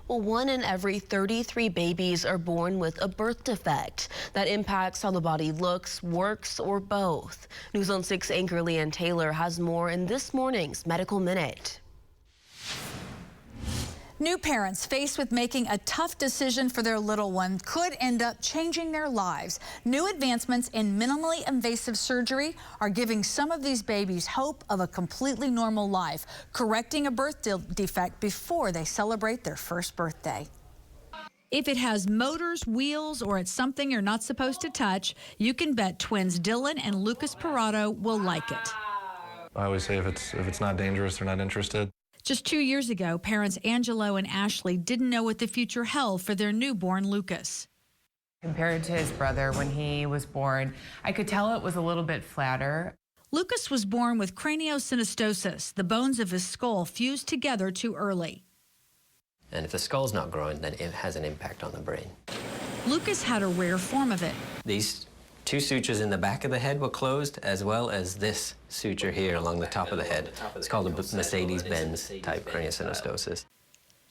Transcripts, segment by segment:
Well, 1 in every 33 babies are born with a birth defect that impacts how the body looks, works, or both. News on 6 anchor Leanne Taylor has more in this morning's Medical Minute. New parents faced with making a tough decision for their little one could end up changing their lives. New advancements in minimally invasive surgery are giving some of these babies hope of a completely normal life, correcting a birth defect before they celebrate their first birthday. If it has motors, wheels, or it's something you're not supposed to touch, you can bet twins Dylan and Lucas Parado will like it. I always say if it's not dangerous, they're not interested. Just 2 years ago, parents Angelo and Ashley didn't know what the future held for their newborn Lucas. Compared to his brother when he was born, I could tell it was a little bit flatter. Lucas was born with craniosynostosis. The bones of his skull fused together too early. And if the skull's not growing, then it has an impact on the brain. Lucas had a rare form of it. These 2 sutures in the back of the head were closed, as well as this suture here along the top of the head. It's called a Mercedes-Benz type craniosynostosis.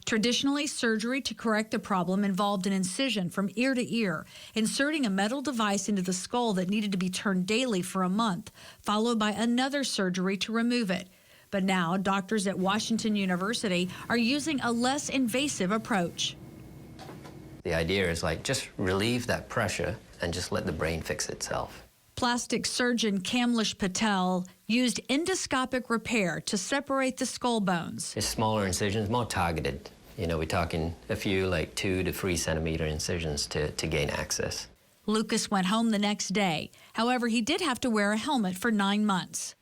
Traditionally, surgery to correct the problem involved an incision from ear to ear, inserting a metal device into the skull that needed to be turned daily for a month, followed by another surgery to remove it. But now, doctors at Washington University are using a less invasive approach. The idea is just relieve that pressure and just let the brain fix itself. Plastic surgeon Kamlesh Patel used endoscopic repair to separate the skull bones. It's smaller incisions, more targeted. We're talking a few 2 to 3 centimeter incisions to gain access. Lucas went home the next day. However, he did have to wear a helmet for 9 months.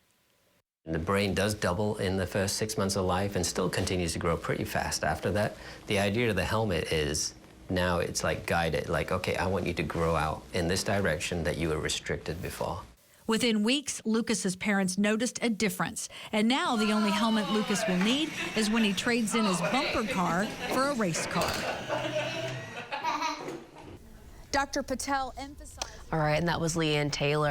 The brain does double in the first 6 months of life and still continues to grow pretty fast after that. The idea of the helmet is now it's guided, okay, I want you to grow out in this direction that you were restricted before. Within weeks, Lucas's parents noticed a difference. And now the only helmet Lucas will need is when he trades in his bumper car for a race car. Dr. Patel emphasized... All right, and that was Leanne Taylor.